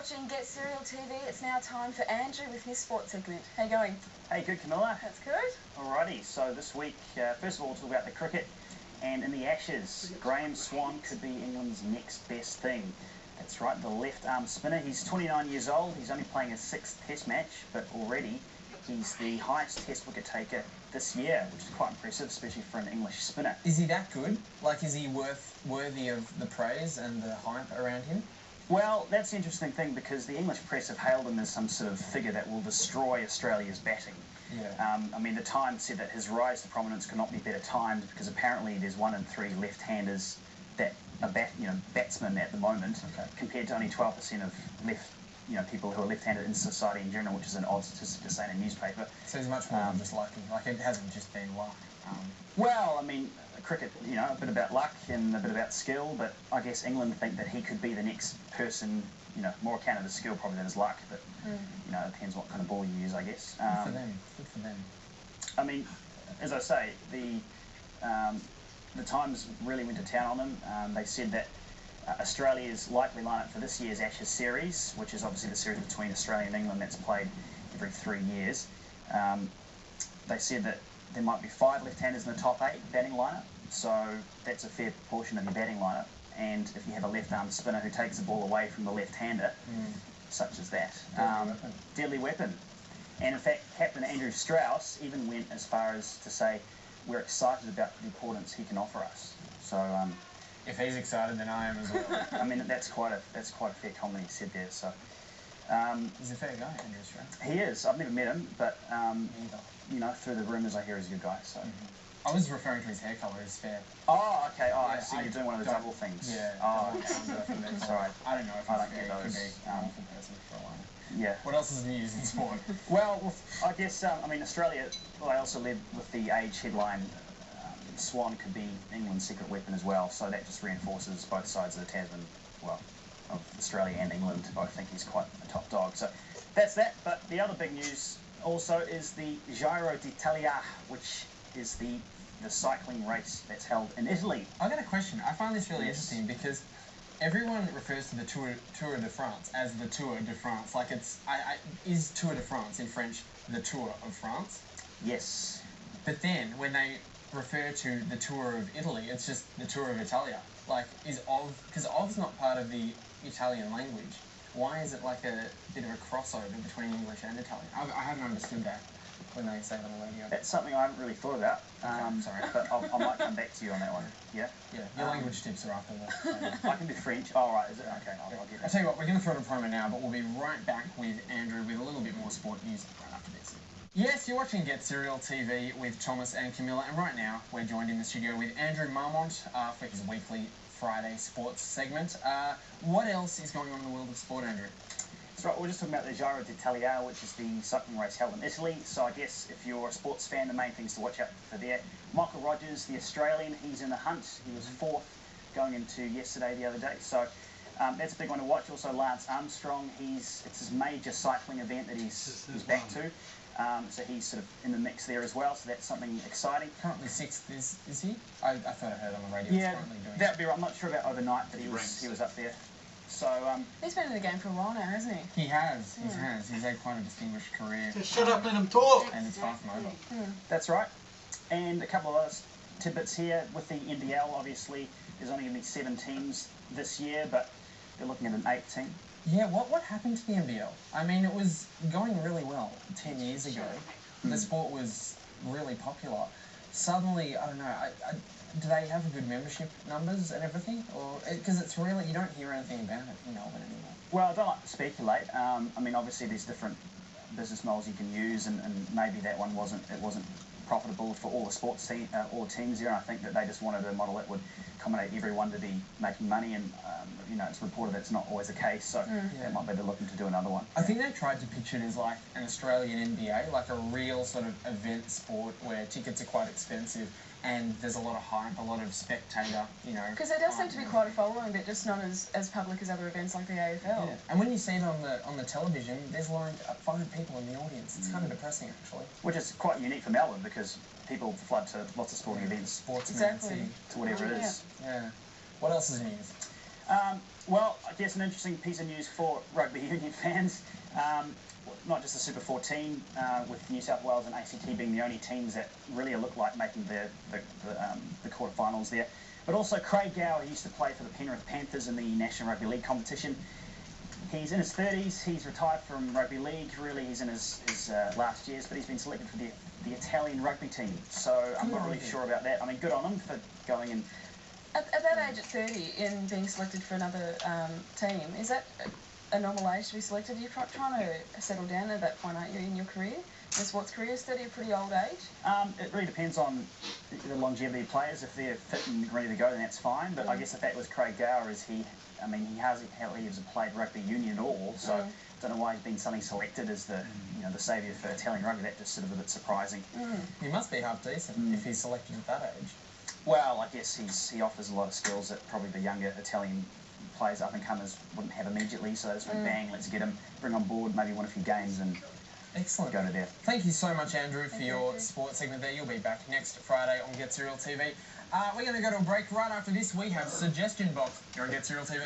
watching Get Serial TV. It's now time for Andrew with his sports segment. How you going? Hey, good, Camilla. That's good. Alrighty, so this week, first of all, we'll talk about the cricket. And in the Ashes, Graham Swann could be England's next best thing. That's right, the left-arm spinner. He's 29 years old. He's only playing his 6th test match, but already he's the highest test wicket taker this year, which is quite impressive, especially for an English spinner. Is he that good? Like, is he worthy of the praise and the hype around him? Well, that's the interesting thing, because the English press have hailed him as some sort of figure that will destroy Australia's batting. Yeah. I mean, the Times said that his rise to prominence could not be better timed, because apparently there's 1 in 3 left-handers that are batsmen at the moment, compared to only 12% of people who are left-handed in society in general, which is an odd statistic to say in a newspaper. So he's much more than just lucky. Like, it hasn't just been luck. Well, I mean, cricket, a bit about luck and a bit about skill, but I guess England think that he could be the next person, more account of his skill probably than his luck, but, it depends what kind of ball you use, I guess. Good for them. Good for them. I mean, as I say, the Times really went to town on him. They said that Australia's likely lineup for this year's Ashes series, which is obviously the series between Australia and England that's played every 3 years, they said that there might be 5 left-handers in the top 8 batting lineup, so that's a fair proportion of your batting lineup. And if you have a left-arm spinner who takes the ball away from the left-hander, such as that, deadly weapon. And in fact, Captain Andrew Strauss even went as far as to say, we're excited about the importance he can offer us. So, if he's excited, then I am as well. I mean, that's quite a fair comment he said there. So, he's a fair guy, Andrew Strauss. He is. I've never met him, but neither. Through the rumours, I hear he's a good guy. So. I was referring to his hair colour as fair. Oh, okay. Oh, Yeah, I see. You're doing one of the double things. Yeah. Oh, Sorry. I don't know if I don't he's get fair. those. Could be an awful person for a while. Yeah. What else is news in sport? Well, I guess, Australia, I also led with the Age headline, Swan could be England's secret weapon as well, so that just reinforces both sides of the Tasman, of Australia and England. Both think he's quite a top dog. So that's that, but the other big news also is the Giro d'Italia, which is the cycling race that's held in Italy. I got a question. I find this really interesting because everyone refers to the Tour de France as the Tour de France. Like, is Tour de France in French the Tour of France? Yes. But then when they refer to the Tour of Italy, it's just the Tour of Italia. Like, because Ov's not part of the Italian language. Why is it like a bit of a crossover between English and Italian? I haven't understood that when they say it on the radio. That's something I haven't really thought about. Sorry. But I might come back to you on that one. Yeah? Yeah, your language tips are after that. I can do French. Oh, right, is it? Okay, I'll get that. I'll tell you what, we're going to throw in a promo now, but we'll be right back with Andrew with a little bit more sport news right after this. Yes, you're watching Get Serial TV with Thomas and Camilla, and right now we're joined in the studio with Andrew Marmont for his weekly Friday sports segment. What else is going on in the world of sport, Andrew? That's right, we're just talking about the Giro d'Italia, which is the cycling race held in Italy. So I guess if you're a sports fan, the main things to watch out for there. Michael Rodgers, the Australian, he's in the hunt. He was 4th going into yesterday, the other day. So that's a big one to watch. Also, Lance Armstrong, it's his major cycling event that he's back to. So he's sort of in the mix there as well, so that's something exciting. Currently 6th, is he? I thought I heard on the radio. Yeah, that'd be right. I'm not sure about overnight, but he was up there. So he's been in the game for a while now, hasn't he? He has. He's had quite a distinguished career. Just shut up, let him talk. And it's far from over. That's right. And a couple of other tidbits here with the NBL. Obviously, there's only going to be 7 teams this year, but they're looking at an 8th team. Yeah, what happened to the NBL? I mean, it was going really well 10 years ago. The sport was really popular. Suddenly, I don't know, do they have good membership numbers and everything? Or because it's really, you don't hear anything about it in Melbourne anymore. Well, I don't like to speculate. I mean, obviously there's different business models you can use, and maybe that one wasn't profitable for all the teams there. And I think that they just wanted a model that would accommodate everyone to be making money, and it's reported that's not always the case, so that might be they're looking to do another one. I think they tried to pitch it as like an Australian NBA, like a real sort of event sport where tickets are quite expensive and there's a lot of hype, a lot of spectator, Because there does seem to be quite a following, but just not as public as other events like the AFL. Yeah. And when you see it on the television, there's like 5 people in the audience. It's kind of depressing, actually. Which is quite unique for Melbourne, because people flood to lots of sporting events. Sports exactly. to whatever it is. Yeah. What else is news? Well, I guess an interesting piece of news for Rugby Union fans. Not just the Super 14, with New South Wales and ACT being the only teams that really look like making the quarterfinals there, but also Craig Gower, who used to play for the Penrith Panthers in the National Rugby League competition. He's in his 30s, he's retired from rugby league, really he's in his last years, but he's been selected for the Italian rugby team, so I'm not really sure about that. I mean, good on him for going and... At that age, at 30, in being selected for another team, is that a normal age to be selected? You're trying to settle down at that point, aren't you, in your career? In sports career, is 30 a pretty old age? It really depends on the longevity of players. If they're fit and ready to go, then that's fine. But I guess the fact with Craig Gower is he hasn't played rugby union at all, so I don't know why he's been suddenly selected as the saviour for Italian rugby. That's just sort of a bit surprising. He must be half decent if he's selected at that age. Well, I guess he offers a lot of skills that probably the younger Italian players, up and comers, wouldn't have immediately. So this went bang, let's get him, bring on board, maybe win a few games and excellent. Go to there. Thank you so much, Andrew, for your sports segment there. You'll be back next Friday on Get Serial TV. We're going to go to a break. Right after this, we have Suggestion Box here on Get Serial TV.